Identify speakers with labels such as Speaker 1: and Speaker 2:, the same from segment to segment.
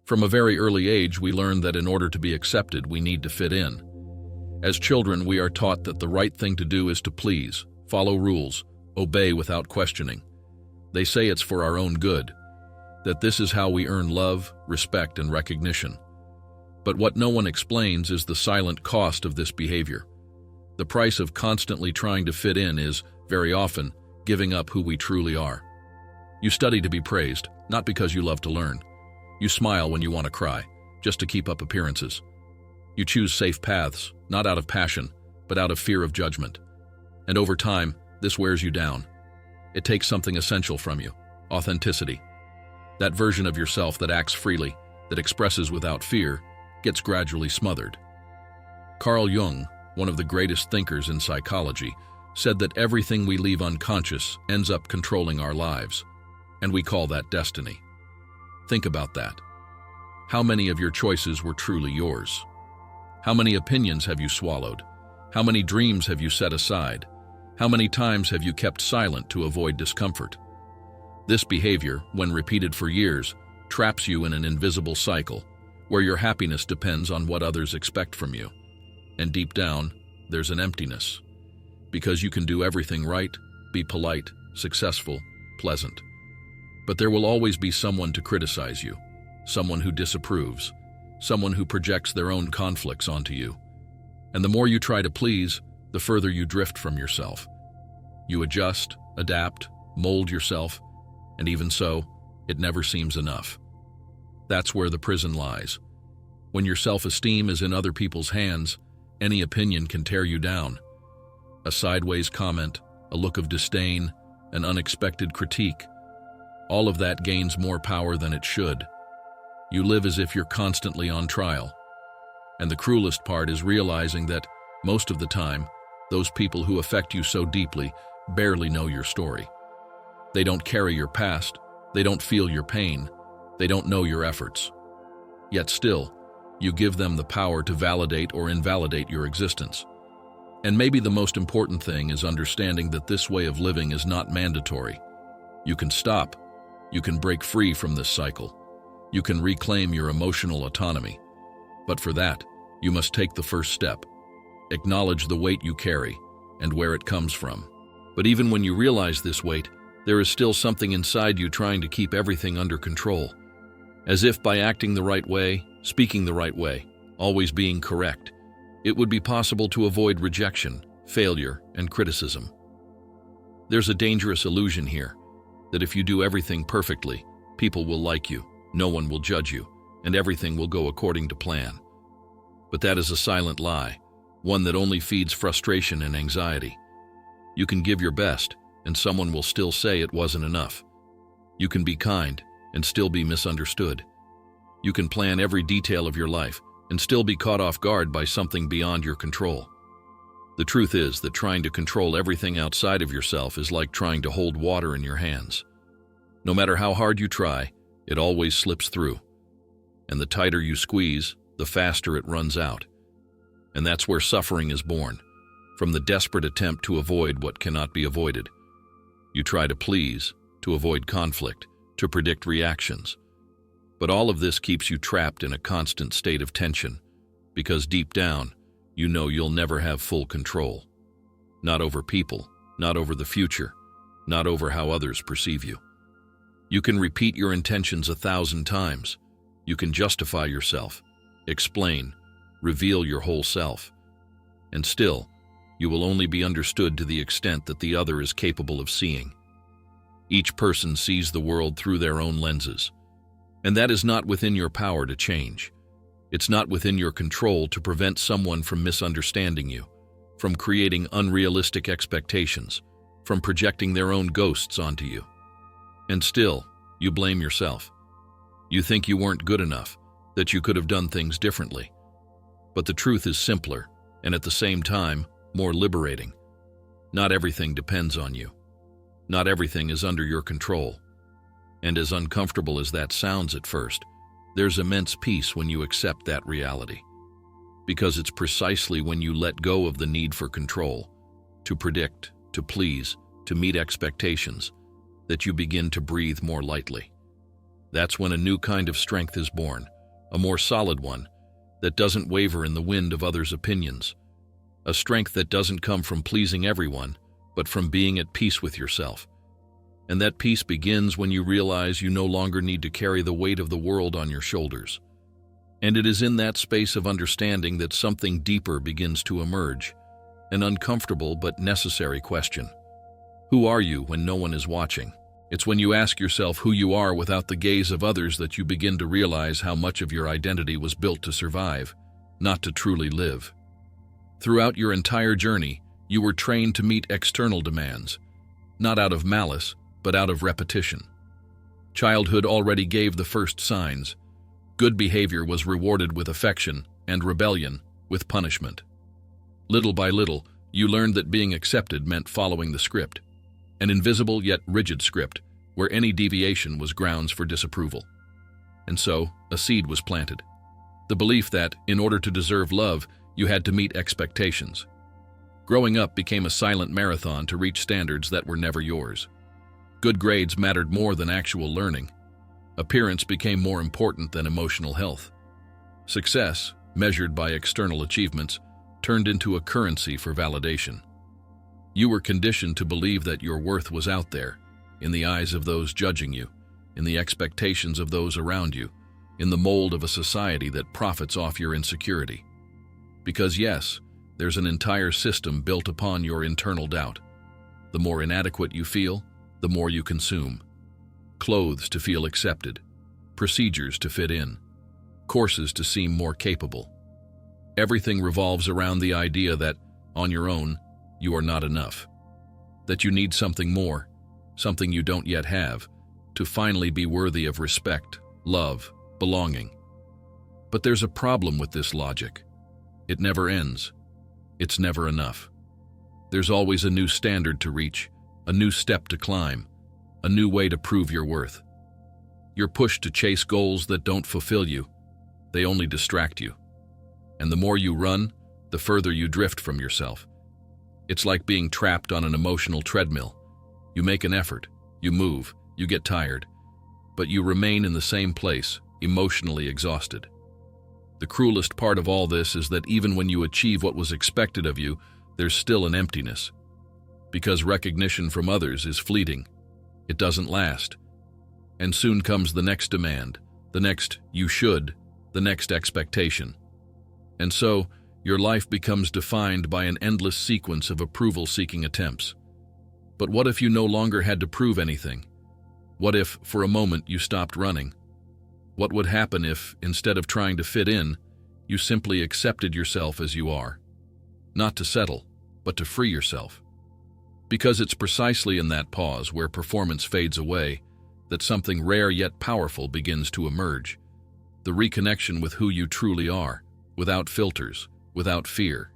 Speaker 1: From a very early age, we learn that in order to be accepted, we need to fit in. As children, we are taught that the right thing to do is to please, follow rules, obey without questioning. They say it's for our own good, that this is how we earn love, respect, and recognition. But what no one explains is the silent cost of this behavior. The price of constantly trying to fit in is, very often, giving up who we truly are. You study to be praised, not because you love to learn. You smile when you want to cry, just to keep up appearances. You choose safe paths, not out of passion, but out of fear of judgment. And over time, this wears you down. It takes something essential from you: authenticity. That version of yourself that acts freely, that expresses without fear, gets gradually smothered. Carl Jung, one of the greatest thinkers in psychology, said that everything we leave unconscious ends up controlling our lives, and we call that destiny. Think about that. How many of your choices were truly yours? How many opinions have you swallowed? How many dreams have you set aside? How many times have you kept silent to avoid discomfort? This behavior, when repeated for years, traps you in an invisible cycle where your happiness depends on what others expect from you. And deep down, there's an emptiness. Because you can do everything right, be polite, successful, pleasant. But there will always be someone to criticize you, someone who disapproves, someone who projects their own conflicts onto you. And the more you try to please, the further you drift from yourself. You adjust, adapt, mold yourself, and even so, it never seems enough. That's where the prison lies. When your self-esteem is in other people's hands, any opinion can tear you down. A sideways comment, a look of disdain, an unexpected critique, all of that gains more power than it should. You live as if you're constantly on trial. And the cruelest part is realizing that, most of the time, those people who affect you so deeply barely know your story. They don't carry your past, they don't feel your pain, they don't know your efforts. Yet still, you give them the power to validate or invalidate your existence. And maybe the most important thing is understanding that this way of living is not mandatory. You can stop. You can break free from this cycle. You can reclaim your emotional autonomy. But for that, you must take the first step. Acknowledge the weight you carry and where it comes from. But even when you realize this weight, there is still something inside you trying to keep everything under control. As if by acting the right way, speaking the right way, always being correct, it would be possible to avoid rejection, failure, and criticism. There's a dangerous illusion here, that if you do everything perfectly, people will like you, no one will judge you, and everything will go according to plan. But that is a silent lie, one that only feeds frustration and anxiety. You can give your best, and someone will still say it wasn't enough. You can be kind, and still be misunderstood. You can plan every detail of your life, and still be caught off guard by something beyond your control. The truth is that trying to control everything outside of yourself is like trying to hold water in your hands. No matter how hard you try, it always slips through. And the tighter you squeeze, the faster it runs out. And that's where suffering is born, from the desperate attempt to avoid what cannot be avoided. You try to please, to avoid conflict, to predict reactions. But all of this keeps you trapped in a constant state of tension, because deep down, you know you'll never have full control. Not over people, not over the future, not over how others perceive you. You can repeat your intentions 1,000 times. You can justify yourself, explain, reveal your whole self. And still, you will only be understood to the extent that the other is capable of seeing. Each person sees the world through their own lenses, and that is not within your power to change. It's not within your control to prevent someone from misunderstanding you, from creating unrealistic expectations, from projecting their own ghosts onto you. And still, you blame yourself. You think you weren't good enough, that you could have done things differently. But the truth is simpler, and at the same time, more liberating. Not everything depends on you. Not everything is under your control. And as uncomfortable as that sounds at first, there's immense peace when you accept that reality. Because it's precisely when you let go of the need for control, to predict, to please, to meet expectations, that you begin to breathe more lightly. That's when a new kind of strength is born, a more solid one, that doesn't waver in the wind of others' opinions. A strength that doesn't come from pleasing everyone, but from being at peace with yourself. And that peace begins when you realize you no longer need to carry the weight of the world on your shoulders. And it is in that space of understanding that something deeper begins to emerge, an uncomfortable but necessary question. Who are you when no one is watching? It's when you ask yourself who you are without the gaze of others that you begin to realize how much of your identity was built to survive, not to truly live. Throughout your entire journey, you were trained to meet external demands, not out of malice, but out of repetition. Childhood already gave the first signs. Good behavior was rewarded with affection, and rebellion with punishment. Little by little, you learned that being accepted meant following the script, an invisible yet rigid script, where any deviation was grounds for disapproval. And so, a seed was planted. The belief that, in order to deserve love, you had to meet expectations. Growing up became a silent marathon to reach standards that were never yours. Good grades mattered more than actual learning. Appearance became more important than emotional health. Success, measured by external achievements, turned into a currency for validation. You were conditioned to believe that your worth was out there, in the eyes of those judging you, in the expectations of those around you, in the mold of a society that profits off your insecurity. Because yes, there's an entire system built upon your internal doubt. The more inadequate you feel, the more you consume. Clothes to feel accepted, procedures to fit in, courses to seem more capable. Everything revolves around the idea that, on your own, you are not enough. That you need something more, something you don't yet have, to finally be worthy of respect, love, belonging. But there's a problem with this logic. It never ends. It's never enough. There's always a new standard to reach, a new step to climb, a new way to prove your worth. You're pushed to chase goals that don't fulfill you. They only distract you. And the more you run, the further you drift from yourself. It's like being trapped on an emotional treadmill. You make an effort, you move, you get tired, but you remain in the same place, emotionally exhausted. The cruelest part of all this is that even when you achieve what was expected of you, there's still an emptiness. Because recognition from others is fleeting. It doesn't last. And soon comes the next demand, the next "you should," the next expectation. And so, your life becomes defined by an endless sequence of approval-seeking attempts. But what if you no longer had to prove anything? What if, for a moment, you stopped running? What would happen if, instead of trying to fit in, you simply accepted yourself as you are? Not to settle, but to free yourself. Because it's precisely in that pause where performance fades away that something rare yet powerful begins to emerge. The reconnection with who you truly are, without filters, without fear,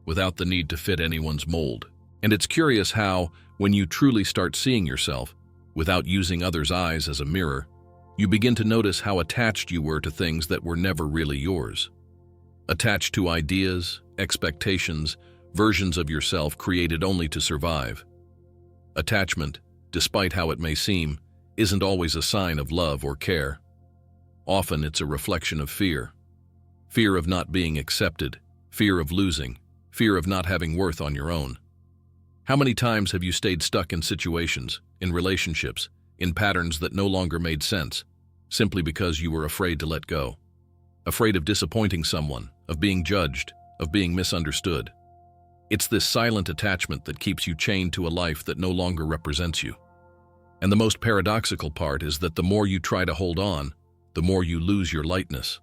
Speaker 1: without the need to fit anyone's mold. And it's curious how, when you truly start seeing yourself, without using others' eyes as a mirror, you begin to notice how attached you were to things that were never really yours. Attached to ideas, expectations, versions of yourself created only to survive. Attachment, despite how it may seem, isn't always a sign of love or care. Often it's a reflection of fear. Fear of not being accepted, fear of losing, fear of not having worth on your own. How many times have you stayed stuck in situations, in relationships, in patterns that no longer made sense, simply because you were afraid to let go? Afraid of disappointing someone, of being judged, of being misunderstood. It's this silent attachment that keeps you chained to a life that no longer represents you. And the most paradoxical part is that the more you try to hold on, the more you lose your lightness.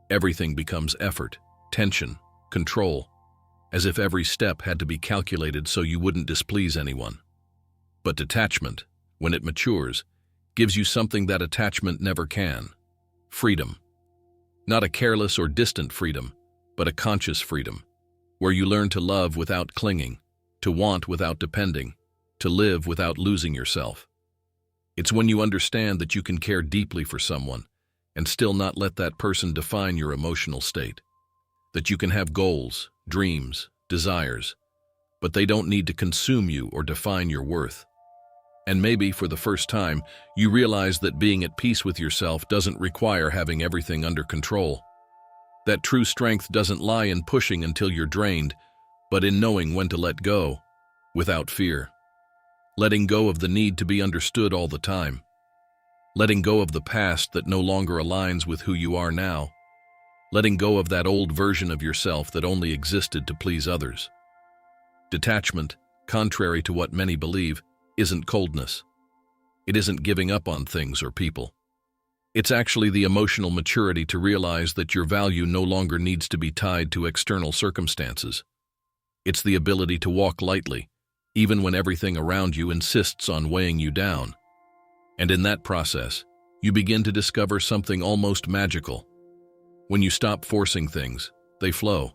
Speaker 1: Everything becomes effort, tension, control, as if every step had to be calculated so you wouldn't displease anyone. But detachment, when it matures, gives you something that attachment never can: freedom. Not a careless or distant freedom, but a conscious freedom, where you learn to love without clinging, to want without depending, to live without losing yourself. It's when you understand that you can care deeply for someone and still not let that person define your emotional state. That you can have goals, dreams, desires, but they don't need to consume you or define your worth. And maybe, for the first time, you realize that being at peace with yourself doesn't require having everything under control. That true strength doesn't lie in pushing until you're drained, but in knowing when to let go, without fear. Letting go of the need to be understood all the time. Letting go of the past that no longer aligns with who you are now. Letting go of that old version of yourself that only existed to please others. Detachment, contrary to what many believe, isn't coldness. It isn't giving up on things or people. It's actually the emotional maturity to realize that your value no longer needs to be tied to external circumstances. It's the ability to walk lightly, even when everything around you insists on weighing you down. And in that process, you begin to discover something almost magical. When you stop forcing things, they flow.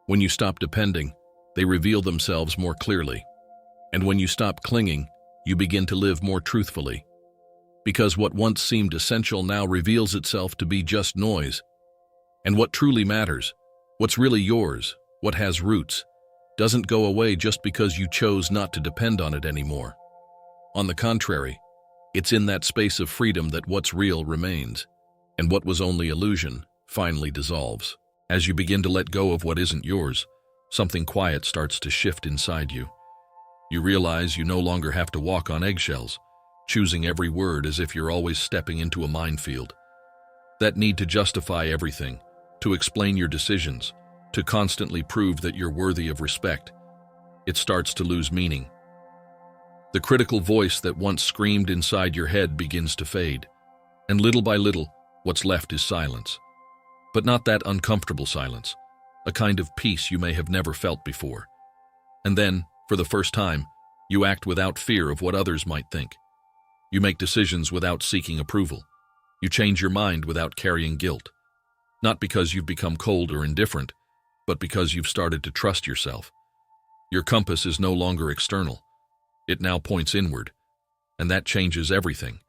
Speaker 1: When you stop depending, they reveal themselves more clearly. And when you stop clinging, you begin to live more truthfully. Because what once seemed essential now reveals itself to be just noise. And what truly matters, what's really yours, what has roots, doesn't go away just because you chose not to depend on it anymore. On the contrary, it's in that space of freedom that what's real remains, and what was only illusion finally dissolves. As you begin to let go of what isn't yours, something quiet starts to shift inside you. You realize you no longer have to walk on eggshells, choosing every word as if you're always stepping into a minefield. That need to justify everything, to explain your decisions, to constantly prove that you're worthy of respect, it starts to lose meaning. The critical voice that once screamed inside your head begins to fade, and little by little, what's left is silence. But not that uncomfortable silence, a kind of peace you may have never felt before. And then, for the first time, you act without fear of what others might think. You make decisions without seeking approval. You change your mind without carrying guilt. Not because you've become cold or indifferent, but because you've started to trust yourself. Your compass is no longer external. It now points inward, and that changes everything.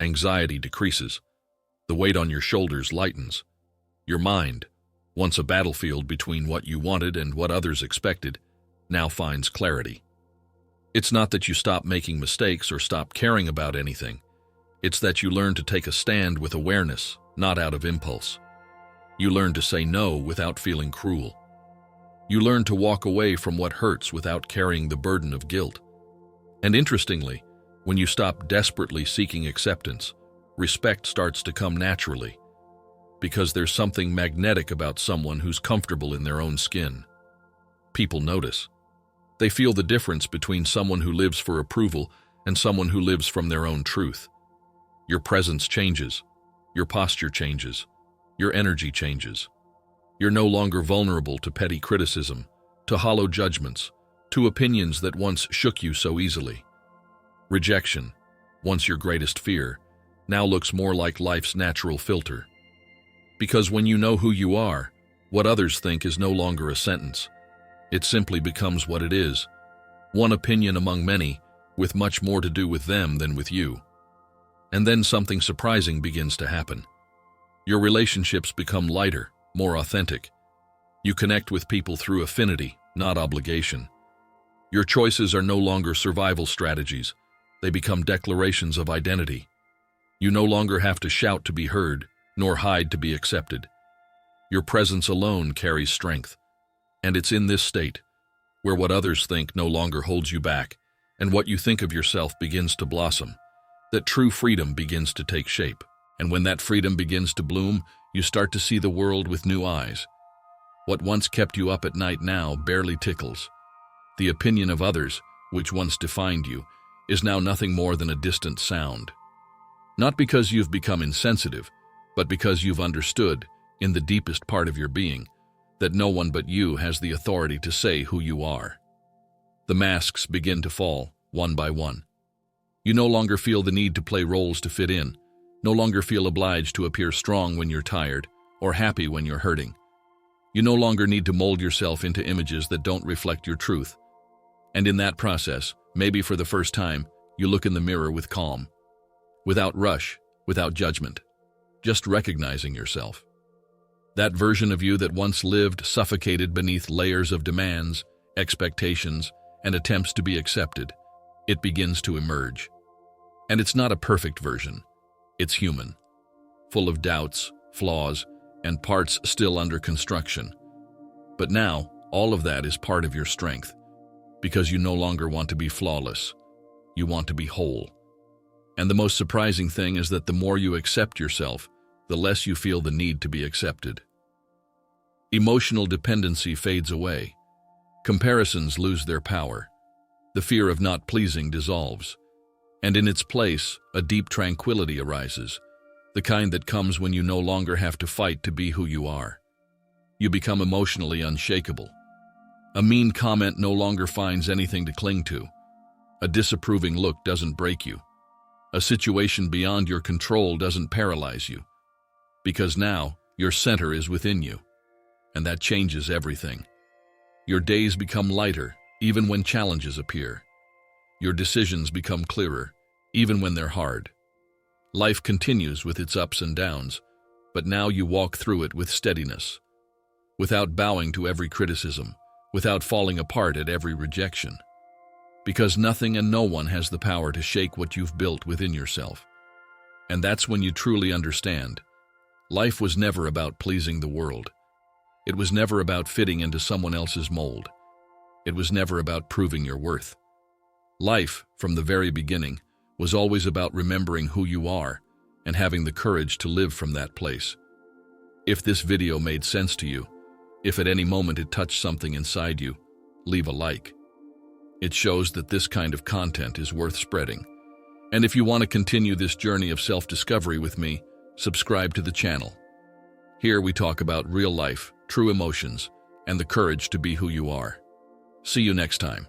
Speaker 1: Anxiety decreases. The weight on your shoulders lightens. Your mind, once a battlefield between what you wanted and what others expected, now finds clarity. It's not that you stop making mistakes or stop caring about anything. It's that you learn to take a stand with awareness, not out of impulse. You learn to say no without feeling cruel. You learn to walk away from what hurts without carrying the burden of guilt. And interestingly, when you stop desperately seeking acceptance, respect starts to come naturally, because there's something magnetic about someone who's comfortable in their own skin. People notice. They feel the difference between someone who lives for approval and someone who lives from their own truth. Your presence changes. Your posture changes. Your energy changes. You're no longer vulnerable to petty criticism, to hollow judgments, to opinions that once shook you so easily. Rejection, once your greatest fear, now looks more like life's natural filter. Because when you know who you are, what others think is no longer a sentence. It simply becomes what it is, one opinion among many, with much more to do with them than with you. And then something surprising begins to happen. Your relationships become lighter, more authentic. You connect with people through affinity, not obligation. Your choices are no longer survival strategies. They become declarations of identity. You no longer have to shout to be heard, nor hide to be accepted. Your presence alone carries strength. And it's in this state, where what others think no longer holds you back, and what you think of yourself begins to blossom, that true freedom begins to take shape. And when that freedom begins to bloom, you start to see the world with new eyes. What once kept you up at night now barely tickles. The opinion of others, which once defined you, is now nothing more than a distant sound. Not because you've become insensitive, but because you've understood, in the deepest part of your being, that no one but you has the authority to say who you are. The masks begin to fall, one by one. You no longer feel the need to play roles to fit in, no longer feel obliged to appear strong when you're tired, or happy when you're hurting. You no longer need to mold yourself into images that don't reflect your truth. And in that process, maybe for the first time, you look in the mirror with calm. Without rush, without judgment. Just recognizing yourself. That version of you that once lived suffocated beneath layers of demands, expectations, and attempts to be accepted. it begins to emerge. And it's not a perfect version. It's human, full of doubts, flaws, and parts still under construction. But now, all of that is part of your strength, because you no longer want to be flawless. You want to be whole. And the most surprising thing is that the more you accept yourself, the less you feel the need to be accepted. Emotional dependency fades away. Comparisons lose their power. The fear of not pleasing dissolves. And in its place, a deep tranquility arises, the kind that comes when you no longer have to fight to be who you are. You become emotionally unshakable. A mean comment no longer finds anything to cling to. A disapproving look doesn't break you. A situation beyond your control doesn't paralyze you. Because now, your center is within you. And that changes everything. Your days become lighter, even when challenges appear. Your decisions become clearer, even when they're hard. Life continues with its ups and downs, but now you walk through it with steadiness, without bowing to every criticism, without falling apart at every rejection. Because nothing and no one has the power to shake what you've built within yourself. And that's when you truly understand. Life was never about pleasing the world. It was never about fitting into someone else's mold. It was never about proving your worth. Life, from the very beginning, was always about remembering who you are and having the courage to live from that place. If this video made sense to you, if at any moment it touched something inside you, leave a like. It shows that this kind of content is worth spreading. And if you want to continue this journey of self-discovery with me, subscribe to the channel. Here we talk about real life, true emotions, and the courage to be who you are. See you next time.